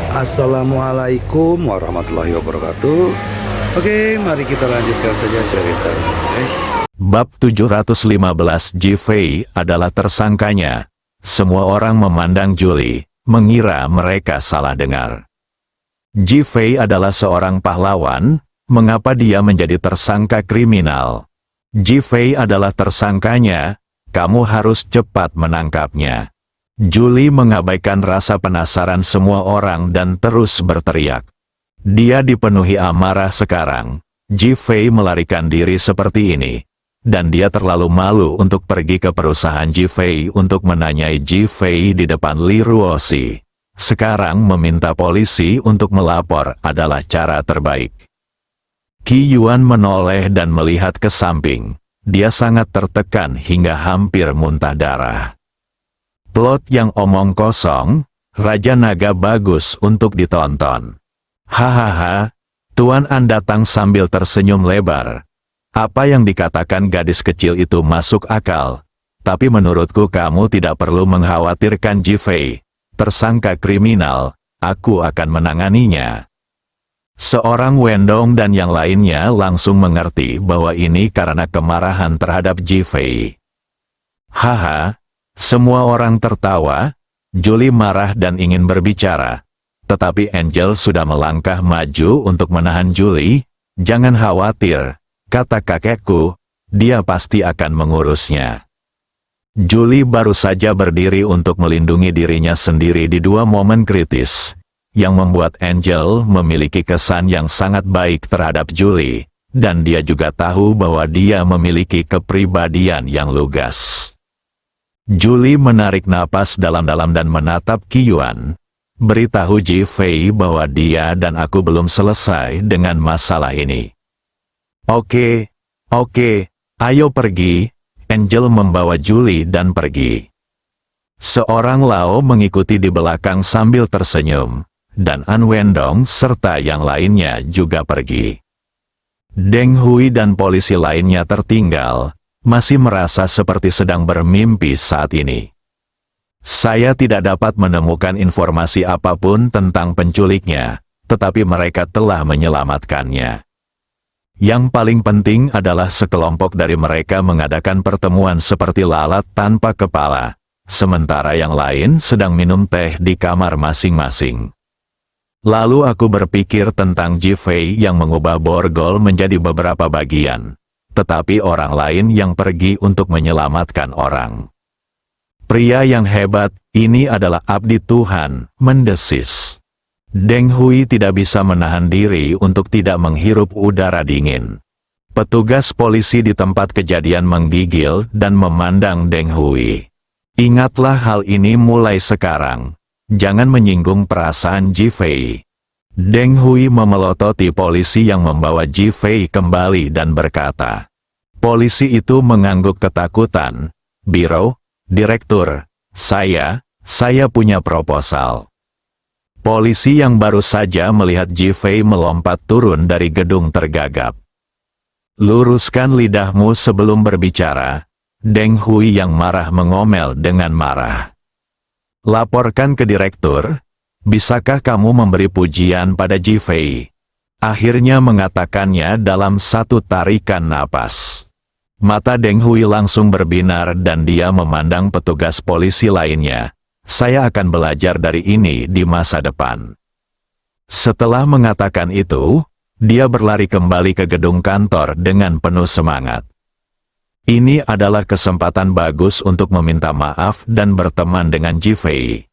Assalamualaikum warahmatullahi wabarakatuh. Oke, mari kita lanjutkan saja ceritanya, guys. Bab 715 Ji-Fei adalah tersangkanya. Semua orang memandang Julie, mengira mereka salah dengar. Ji-Fei adalah seorang pahlawan, mengapa dia menjadi tersangka kriminal? Ji-Fei adalah tersangkanya, kamu harus cepat menangkapnya. Julie mengabaikan rasa penasaran semua orang dan terus berteriak. Dia dipenuhi amarah sekarang. Ji-Fei melarikan diri seperti ini. Dan dia terlalu malu untuk pergi ke perusahaan Ji-Fei untuk menanyai Ji-Fei di depan Li Ruoxi. Sekarang meminta polisi untuk melapor adalah cara terbaik. Qi Yuan menoleh dan melihat ke samping. Dia sangat tertekan hingga hampir muntah darah. Plot yang omong kosong, Raja Naga bagus untuk ditonton. Hahaha, Tuan An datang sambil tersenyum lebar. Apa yang dikatakan gadis kecil itu masuk akal. Tapi menurutku kamu tidak perlu mengkhawatirkan Ji-Fei. Tersangka kriminal, aku akan menanganinya. Seorang Wendong dan yang lainnya langsung mengerti bahwa ini karena kemarahan terhadap Ji-Fei. Haha. Semua orang tertawa, Julie marah dan ingin berbicara. Tetapi Angel sudah melangkah maju untuk menahan Julie. Jangan khawatir, kata kakekku, dia pasti akan mengurusnya. Julie baru saja berdiri untuk melindungi dirinya sendiri di dua momen kritis, yang membuat Angel memiliki kesan yang sangat baik terhadap Julie, dan dia juga tahu bahwa dia memiliki kepribadian yang lugas. Julie menarik napas dalam-dalam dan menatap Qi Yuan. Beritahu Ji-Fei bahwa dia dan aku belum selesai dengan masalah ini. Oke, ayo pergi. Angel membawa Julie dan pergi. Seorang Lao mengikuti di belakang sambil tersenyum, dan An Wendong serta yang lainnya juga pergi. Deng Hui dan polisi lainnya tertinggal. Masih merasa seperti sedang bermimpi saat ini. Saya tidak dapat menemukan informasi apapun tentang penculiknya, tetapi mereka telah menyelamatkannya. Yang paling penting adalah sekelompok dari mereka mengadakan pertemuan seperti lalat tanpa kepala, sementara yang lain sedang minum teh di kamar masing-masing. Lalu aku berpikir tentang Ji-Fei yang mengubah borgol menjadi beberapa bagian. Tetapi orang lain yang pergi untuk menyelamatkan orang. Pria yang hebat, ini adalah abdi Tuhan, mendesis. Deng Hui tidak bisa menahan diri untuk tidak menghirup udara dingin. Petugas polisi di tempat kejadian menggigil dan memandang Deng Hui. Ingatlah hal ini mulai sekarang. Jangan menyinggung perasaan Ji-Fei. Deng Hui memelototi polisi yang membawa Ji-Fei kembali dan berkata, polisi itu mengangguk ketakutan. Biro, direktur, saya punya proposal. Polisi yang baru saja melihat Ji-Fei melompat turun dari gedung tergagap. Luruskan lidahmu sebelum berbicara. Deng Hui yang marah mengomel dengan marah. Laporkan ke direktur. Bisakah kamu memberi pujian pada Ji-Fei? Akhirnya mengatakannya dalam satu tarikan napas. Mata Deng Hui langsung berbinar dan dia memandang petugas polisi lainnya. Saya akan belajar dari ini di masa depan. Setelah mengatakan itu, dia berlari kembali ke gedung kantor dengan penuh semangat. Ini adalah kesempatan bagus untuk meminta maaf dan berteman dengan Ji-Fei.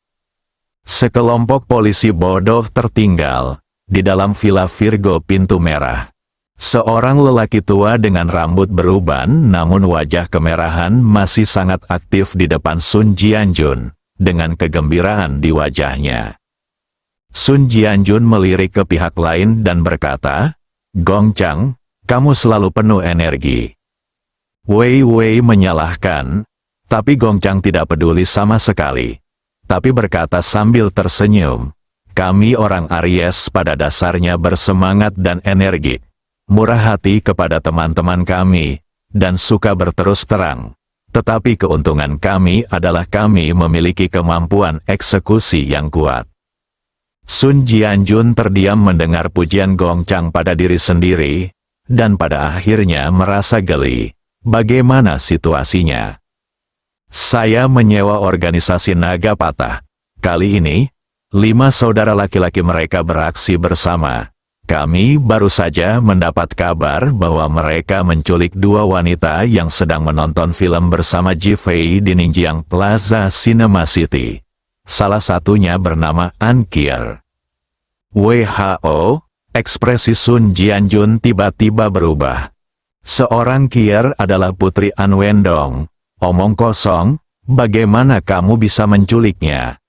Sekelompok polisi bodoh tertinggal di dalam Villa Virgo pintu merah. Seorang lelaki tua dengan rambut beruban namun wajah kemerahan masih sangat aktif di depan Sun Jianjun dengan kegembiraan di wajahnya. Sun Jianjun melirik ke pihak lain dan berkata, "Gongchang, kamu selalu penuh energi." Wei Wei menyalahkan, tapi Gongchang tidak peduli sama sekali. Tapi berkata sambil tersenyum, kami orang Aries pada dasarnya bersemangat dan energik, murah hati kepada teman-teman kami, dan suka berterus terang. Tetapi keuntungan kami adalah kami memiliki kemampuan eksekusi yang kuat. Sun Jianjun terdiam mendengar pujian Gong Chang pada diri sendiri, dan pada akhirnya merasa geli. Bagaimana situasinya? Saya menyewa organisasi naga patah. Kali ini, 5 saudara laki-laki mereka beraksi bersama. Kami baru saja mendapat kabar bahwa mereka menculik 2 wanita yang sedang menonton film bersama Ji Fei di Ningjiang Plaza Cinema City. Salah satunya bernama An Kier. WHO, ekspresi Sun Jianjun tiba-tiba berubah. Seorang Kier adalah putri An Wendong. Omong kosong, bagaimana kamu bisa menculiknya?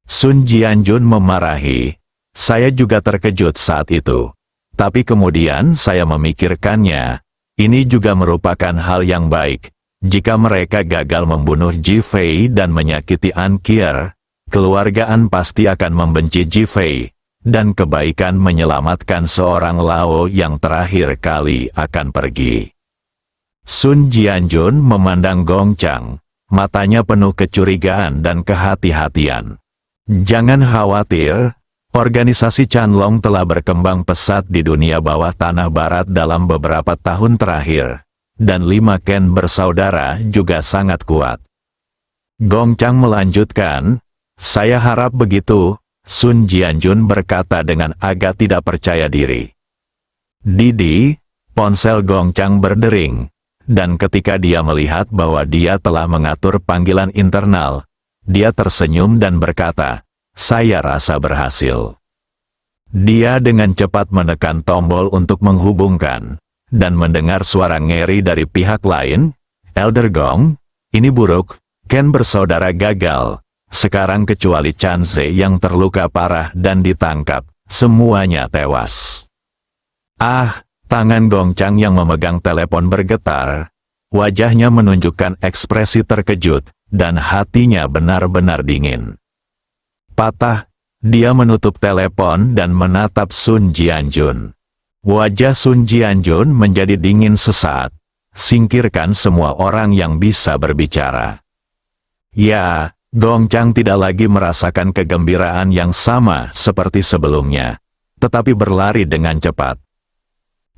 Sun Jianjun memarahi. Saya juga terkejut saat itu. Tapi kemudian saya memikirkannya. Ini juga merupakan hal yang baik. Jika mereka gagal membunuh Ji Fei dan menyakiti An Kier, keluarga An pasti akan membenci Ji Fei, dan kebaikan menyelamatkan seorang Lao yang terakhir kali akan pergi. Sun Jianjun memandang Gong Chang, matanya penuh kecurigaan dan kehati-hatian. Jangan khawatir, organisasi Chanlong telah berkembang pesat di dunia bawah tanah barat dalam beberapa tahun terakhir. Dan 5 Ken bersaudara juga sangat kuat. Gong Chang melanjutkan, saya harap begitu, Sun Jianjun berkata dengan agak tidak percaya diri. Didi, ponsel Gong Chang berdering, dan ketika dia melihat bahwa dia telah mengatur panggilan internal, dia tersenyum dan berkata, saya rasa berhasil. Dia dengan cepat menekan tombol untuk menghubungkan. Dan mendengar suara ngeri dari pihak lain, Elder Gong, ini buruk, Ken bersaudara gagal, sekarang kecuali Chan Ze yang terluka parah dan ditangkap, semuanya tewas. Ah, tangan Gong Chang yang memegang telepon bergetar, wajahnya menunjukkan ekspresi terkejut, dan hatinya benar-benar dingin. Patah, dia menutup telepon dan menatap Sun Jianjun. Wajah Sun Jianjun menjadi dingin sesaat. Singkirkan semua orang yang bisa berbicara. Ya, Gong Chang tidak lagi merasakan kegembiraan yang sama seperti sebelumnya, tetapi berlari dengan cepat.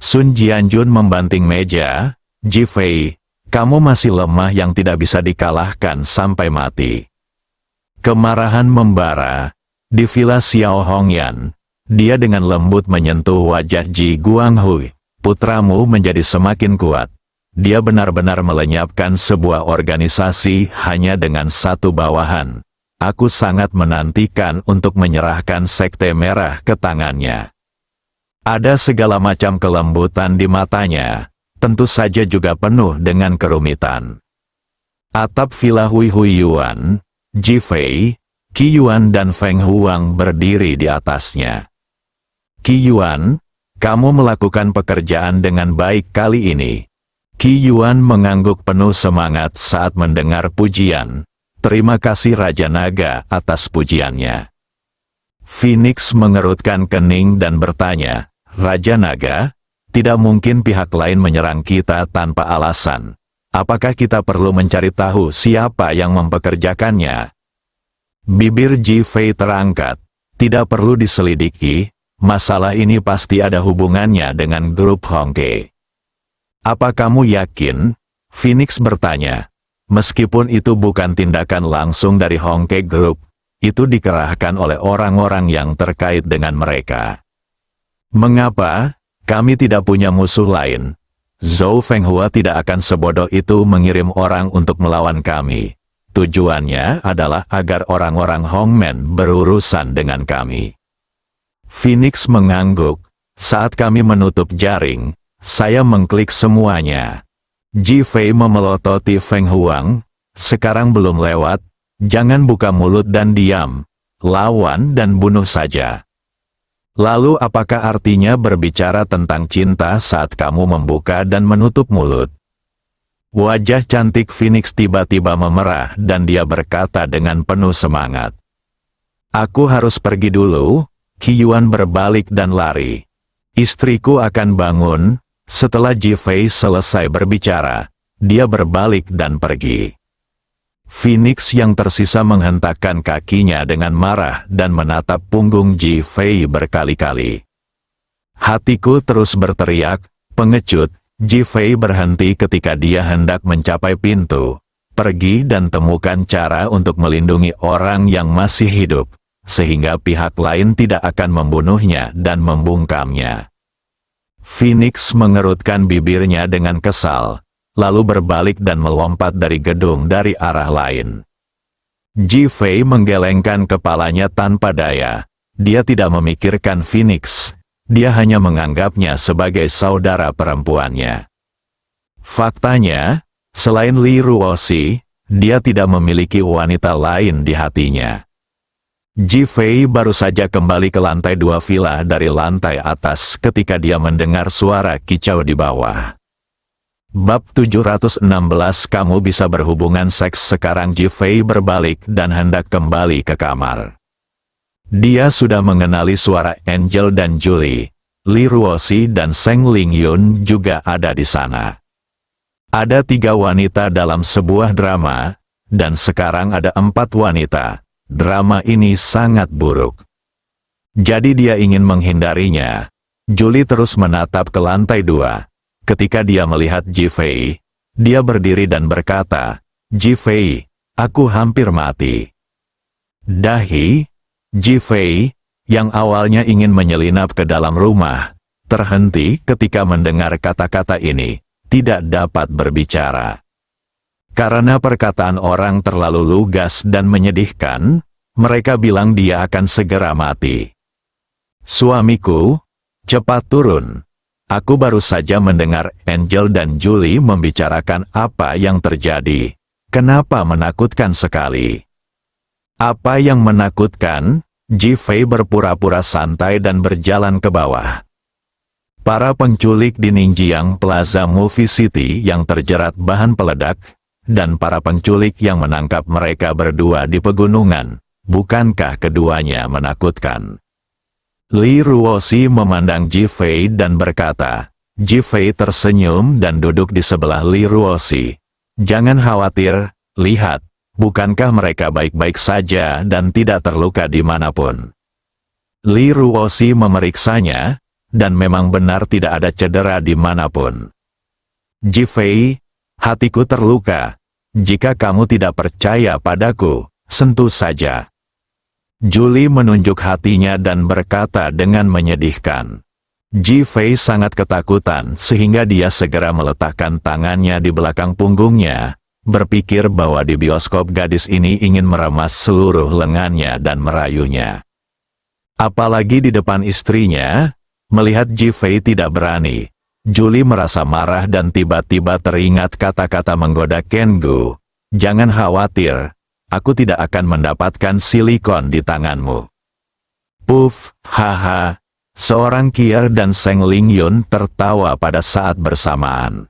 Sun Jianjun membanting meja, Ji Fei, kamu masih lemah yang tidak bisa dikalahkan sampai mati. Kemarahan membara. Di Villa Xiao Hongyan, dia dengan lembut menyentuh wajah Ji Guanghui. Putramu menjadi semakin kuat. Dia benar-benar melenyapkan sebuah organisasi hanya dengan 1 bawahan. Aku sangat menantikan untuk menyerahkan Sekte Merah ke tangannya. Ada segala macam kelembutan di matanya, tentu saja juga penuh dengan kerumitan. Atap Villa Hui Hui Yuan, Ji Fei, Qi Yuan dan Feng Huang berdiri di atasnya. Qi Yuan, kamu melakukan pekerjaan dengan baik kali ini. Qi Yuan mengangguk penuh semangat saat mendengar pujian. Terima kasih Raja Naga atas pujiannya. Phoenix mengerutkan kening dan bertanya, Raja Naga, tidak mungkin pihak lain menyerang kita tanpa alasan. Apakah kita perlu mencari tahu siapa yang mempekerjakannya? Bibir Ji Fei terangkat. Tidak perlu diselidiki, masalah ini pasti ada hubungannya dengan grup Hongke. Apa kamu yakin? Phoenix bertanya. Meskipun itu bukan tindakan langsung dari Hongke Group, itu dikerahkan oleh orang-orang yang terkait dengan mereka. Mengapa? Kami tidak punya musuh lain. Zhou Fenghua tidak akan sebodoh itu mengirim orang untuk melawan kami. Tujuannya adalah agar orang-orang Hongmen berurusan dengan kami. Phoenix mengangguk. Saat kami menutup jaring, saya mengklik semuanya. Ji Fei memelototi Feng Huang. Sekarang belum lewat, jangan buka mulut dan diam. Lawan dan bunuh saja. Lalu apakah artinya berbicara tentang cinta saat kamu membuka dan menutup mulut? Wajah cantik Phoenix tiba-tiba memerah dan dia berkata dengan penuh semangat. Aku harus pergi dulu. Qi Yuan berbalik dan lari. Istriku akan bangun. Setelah Ji Fei selesai berbicara, dia berbalik dan pergi. Phoenix yang tersisa menghentakkan kakinya dengan marah dan menatap punggung Ji Fei berkali-kali. Hatiku terus berteriak, pengecut. Ji Fei berhenti ketika dia hendak mencapai pintu. Pergi dan temukan cara untuk melindungi orang yang masih hidup, sehingga pihak lain tidak akan membunuhnya dan membungkamnya. Phoenix mengerutkan bibirnya dengan kesal, lalu berbalik dan melompat dari gedung dari arah lain. Ji Fei menggelengkan kepalanya tanpa daya. Dia tidak memikirkan Phoenix, dia hanya menganggapnya sebagai saudara perempuannya. Faktanya, selain Li Ruoxi, dia tidak memiliki wanita lain di hatinya. Ji Fei baru saja kembali ke lantai 2 villa dari lantai atas ketika dia mendengar suara kicau di bawah. Bab 716 Kamu bisa berhubungan seks sekarang. Ji Fei berbalik dan hendak kembali ke kamar. Dia sudah mengenali suara Angel dan Julie. Li Ruoxi dan Seng Lingyun juga ada di sana. Ada 3 wanita dalam sebuah drama, dan sekarang ada 4 wanita. Drama ini sangat buruk. Jadi dia ingin menghindarinya. Julie terus menatap ke lantai 2. Ketika dia melihat Ji Fei, dia berdiri dan berkata, Ji Fei, aku hampir mati. Dahi, Ji Fei, yang awalnya ingin menyelinap ke dalam rumah, terhenti ketika mendengar kata-kata ini. Tidak dapat berbicara. Karena perkataan orang terlalu lugas dan menyedihkan, mereka bilang dia akan segera mati. Suamiku, cepat turun. Aku baru saja mendengar Angel dan Julie membicarakan apa yang terjadi. Kenapa menakutkan sekali? Apa yang menakutkan? Ji Fei berpura-pura santai dan berjalan ke bawah. Para penculik di Ningjiang Plaza Movie City yang terjerat bahan peledak, dan para penculik yang menangkap mereka berdua di pegunungan, bukankah keduanya menakutkan? Li Ruoxi memandang Ji Fei dan berkata, Ji Fei tersenyum dan duduk di sebelah Li Ruoxi. Jangan khawatir, lihat, bukankah mereka baik-baik saja dan tidak terluka dimanapun? Li Ruoxi memeriksanya, dan memang benar tidak ada cedera dimanapun. Ji Fei, hatiku terluka. Jika kamu tidak percaya padaku, sentuh saja. Julie menunjuk hatinya dan berkata dengan menyedihkan. Ji Fei sangat ketakutan sehingga dia segera meletakkan tangannya di belakang punggungnya, berpikir bahwa di bioskop gadis ini ingin meremas seluruh lengannya dan merayunya. Apalagi di depan istrinya. Melihat Ji Fei tidak berani, Julie merasa marah dan tiba-tiba teringat kata-kata menggoda Ken Gu. Jangan khawatir, aku tidak akan mendapatkan silikon di tanganmu. Puff, haha. Seorang Kier dan Seng Lingyun tertawa pada saat bersamaan.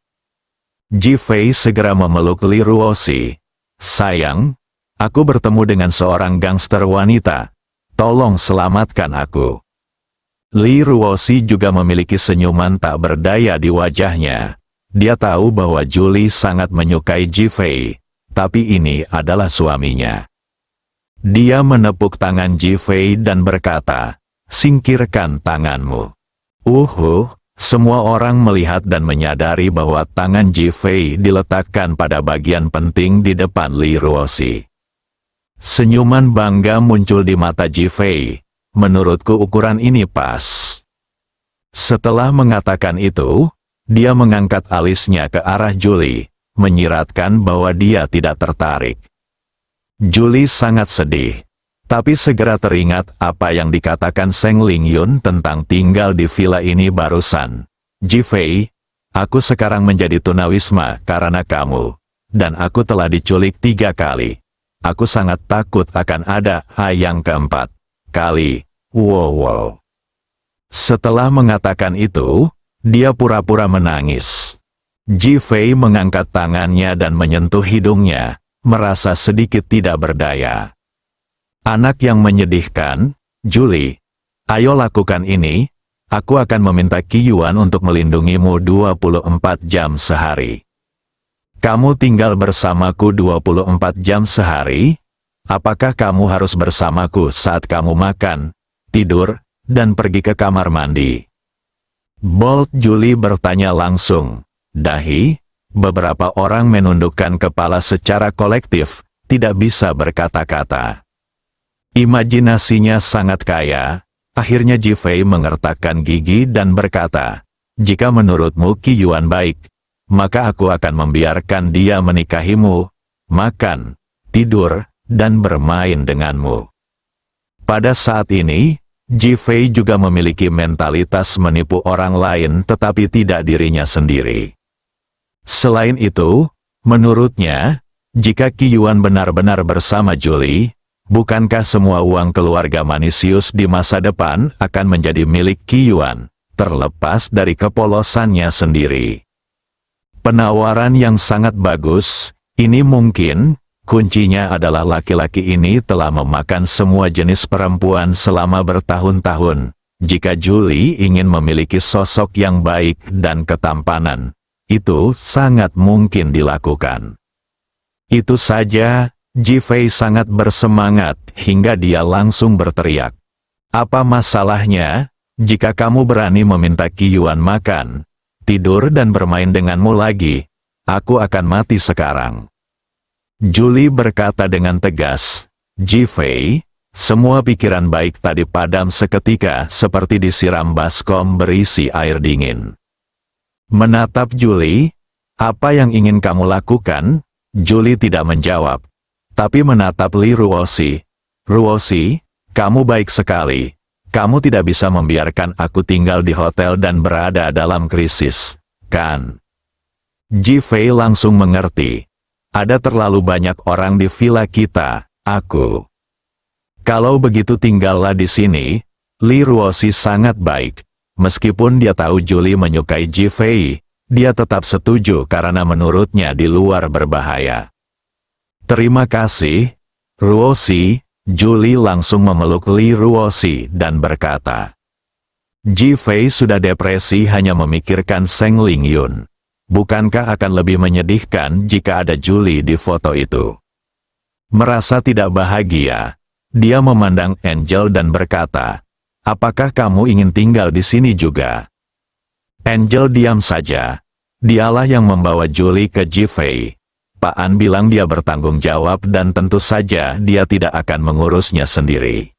Ji Fei segera memeluk Li Ruoxi. Sayang, aku bertemu dengan seorang gangster wanita. Tolong selamatkan aku. Li Ruoxi juga memiliki senyuman tak berdaya di wajahnya. Dia tahu bahwa Julie sangat menyukai Ji Fei, tapi ini adalah suaminya. Dia menepuk tangan Ji Fei dan berkata, singkirkan tanganmu. Semua orang melihat dan menyadari bahwa tangan Ji Fei diletakkan pada bagian penting di depan Li Ruoxi. Senyuman bangga muncul di mata Ji Fei. Menurutku ukuran ini pas. Setelah mengatakan itu, dia mengangkat alisnya ke arah Julie, menyiratkan bahwa dia tidak tertarik. Julie sangat sedih, tapi segera teringat apa yang dikatakan Seng Lingyun tentang tinggal di villa ini barusan. Ji Fei, aku sekarang menjadi tunawisma karena kamu, dan aku telah diculik 3 kali. Aku sangat takut akan ada yang keempat kali. Wow. Setelah mengatakan itu, dia pura-pura menangis. Ji Fei mengangkat tangannya dan menyentuh hidungnya, merasa sedikit tidak berdaya. Anak yang menyedihkan, Julie, ayo lakukan ini, aku akan meminta Qi Yuan untuk melindungimu 24 jam sehari. Kamu tinggal bersamaku 24 jam sehari? Apakah kamu harus bersamaku saat kamu makan, tidur, dan pergi ke kamar mandi? Bolt Julie bertanya langsung. Dahi, beberapa orang menundukkan kepala secara kolektif, tidak bisa berkata-kata. Imajinasinya sangat kaya. Akhirnya Ji-Fei mengertakkan gigi dan berkata, jika menurutmu Qi Yuan baik, maka aku akan membiarkan dia menikahimu, makan, tidur, dan bermain denganmu. Pada saat ini, Ji-Fei juga memiliki mentalitas menipu orang lain tetapi tidak dirinya sendiri. Selain itu, menurutnya, jika Qi Yuan benar-benar bersama Julie, bukankah semua uang keluarga Manisius di masa depan akan menjadi milik Qi Yuan, terlepas dari kepolosannya sendiri? Penawaran yang sangat bagus, ini mungkin, kuncinya adalah laki-laki ini telah memakan semua jenis perempuan selama bertahun-tahun. Jika Julie ingin memiliki sosok yang baik dan ketampanan, itu sangat mungkin dilakukan. Itu saja, Ji-Fei sangat bersemangat hingga dia langsung berteriak. Apa masalahnya, jika kamu berani meminta Qi Yuan makan, tidur dan bermain denganmu lagi, aku akan mati sekarang. Julie berkata dengan tegas, Ji-Fei, semua pikiran baik tadi padam seketika seperti disiram baskom berisi air dingin. Menatap Julie, apa yang ingin kamu lakukan? Julie tidak menjawab, tapi menatap Li Ruoxi. Ruoxi, kamu baik sekali. Kamu tidak bisa membiarkan aku tinggal di hotel dan berada dalam krisis, kan? Ji-Fei langsung mengerti. Ada terlalu banyak orang di villa kita, aku. Kalau begitu tinggallah di sini. Li Ruoxi sangat baik. Meskipun dia tahu Julie menyukai Ji-Fei, dia tetap setuju karena menurutnya di luar berbahaya. Terima kasih, Ruoxi. Julie langsung memeluk Li Ruoxi dan berkata, Ji-Fei sudah depresi hanya memikirkan Seng Lingyun. Bukankah akan lebih menyedihkan jika ada Julie di foto itu? Merasa tidak bahagia, dia memandang Angel dan berkata, apakah kamu ingin tinggal di sini juga? Angel diam saja. Dialah yang membawa Julie ke Ji-Fei. Pak An bilang dia bertanggung jawab dan tentu saja dia tidak akan mengurusnya sendiri.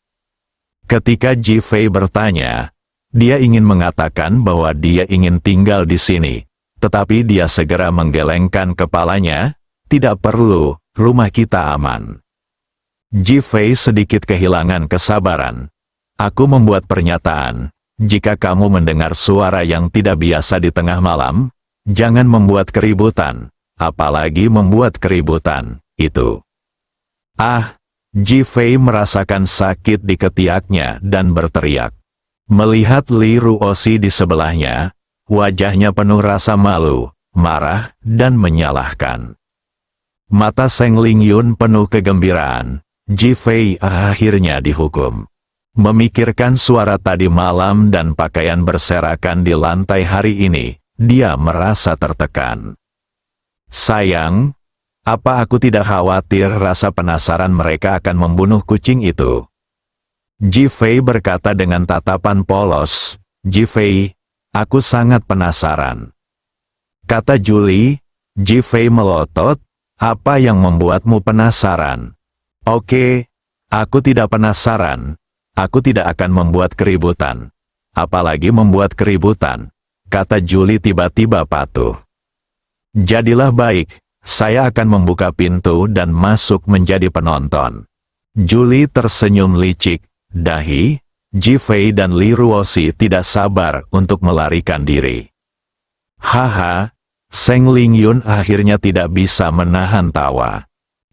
Ketika Ji-Fei bertanya, dia ingin mengatakan bahwa dia ingin tinggal di sini. Tetapi dia segera menggelengkan kepalanya, tidak perlu, rumah kita aman. Ji-Fei sedikit kehilangan kesabaran. Aku membuat pernyataan, jika kamu mendengar suara yang tidak biasa di tengah malam, jangan membuat keributan, apalagi membuat keributan, itu. Ah, Ji-Fei merasakan sakit di ketiaknya dan berteriak. Melihat Li Ruoxi di sebelahnya, wajahnya penuh rasa malu, marah, dan menyalahkan. Mata Seng Lingyun penuh kegembiraan. Ji-Fei akhirnya dihukum. Memikirkan suara tadi malam dan pakaian berserakan di lantai hari ini, dia merasa tertekan. Sayang, apa aku tidak khawatir rasa penasaran mereka akan membunuh kucing itu? Ji-Fei berkata dengan tatapan polos. Ji-Fei, aku sangat penasaran. Kata Julie. Ji-Fei melotot, apa yang membuatmu penasaran? Oke, aku tidak penasaran. Aku tidak akan membuat keributan. Apalagi membuat keributan, kata Julie tiba-tiba patuh. Jadilah baik, saya akan membuka pintu dan masuk menjadi penonton. Julie tersenyum licik, dahi. Ji-Fei dan Li Ruoxi tidak sabar untuk melarikan diri. Haha, Seng Lingyun akhirnya tidak bisa menahan tawa.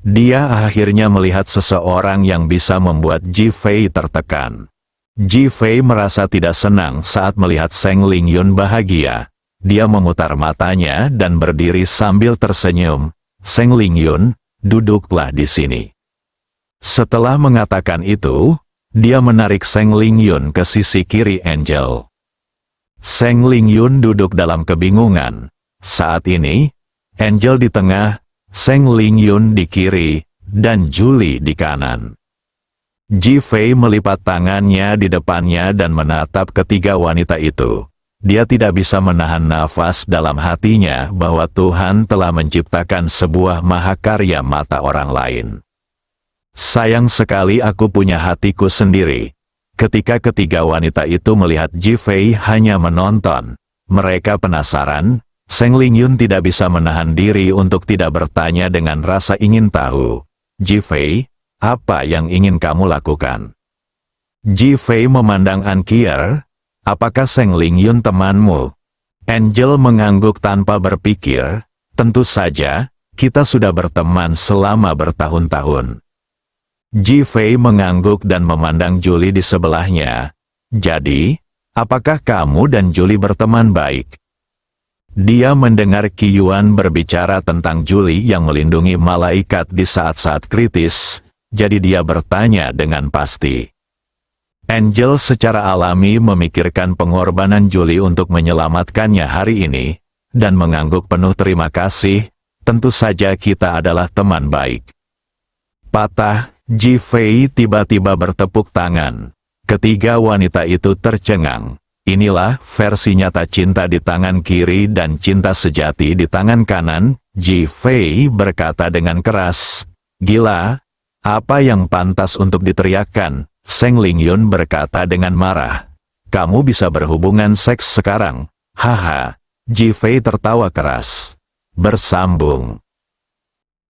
Dia akhirnya melihat seseorang yang bisa membuat Ji-Fei tertekan. Ji-Fei merasa tidak senang saat melihat Seng Lingyun bahagia. Dia memutar matanya dan berdiri sambil tersenyum. Seng Lingyun, duduklah di sini. Setelah mengatakan itu, dia menarik Seng Lingyun ke sisi kiri Angel. Seng Lingyun duduk dalam kebingungan. Saat ini, Angel di tengah, Seng Lingyun di kiri, dan Julie di kanan. Ji Fei melipat tangannya di depannya dan menatap ketiga wanita itu. Dia tidak bisa menahan nafas dalam hatinya bahwa Tuhan telah menciptakan sebuah mahakarya mata orang lain. Sayang sekali aku punya hatiku sendiri. Ketika ketiga wanita itu melihat Ji Fei hanya menonton, mereka penasaran. Seng Lingyun tidak bisa menahan diri untuk tidak bertanya dengan rasa ingin tahu. Ji Fei, apa yang ingin kamu lakukan? Ji Fei memandang An Kier. Apakah Seng Lingyun temanmu? Angel mengangguk tanpa berpikir. Tentu saja, kita sudah berteman selama bertahun-tahun. Ji Fei mengangguk dan memandang Julie di sebelahnya. Jadi, apakah kamu dan Julie berteman baik? Dia mendengar Qi Yuan berbicara tentang Julie yang melindungi malaikat di saat-saat kritis, jadi dia bertanya dengan pasti. Angel secara alami memikirkan pengorbanan Julie untuk menyelamatkannya hari ini, dan mengangguk penuh terima kasih. Tentu saja kita adalah teman baik. Patah, Ji Fei tiba-tiba bertepuk tangan. Ketiga wanita itu tercengang. Inilah versi nyata cinta di tangan kiri dan cinta sejati di tangan kanan. Ji Fei berkata dengan keras, "Gila, apa yang pantas untuk diteriakkan?" Seng Lingyun berkata dengan marah, "Kamu bisa berhubungan seks sekarang?" Haha, Ji Fei tertawa keras. Bersambung.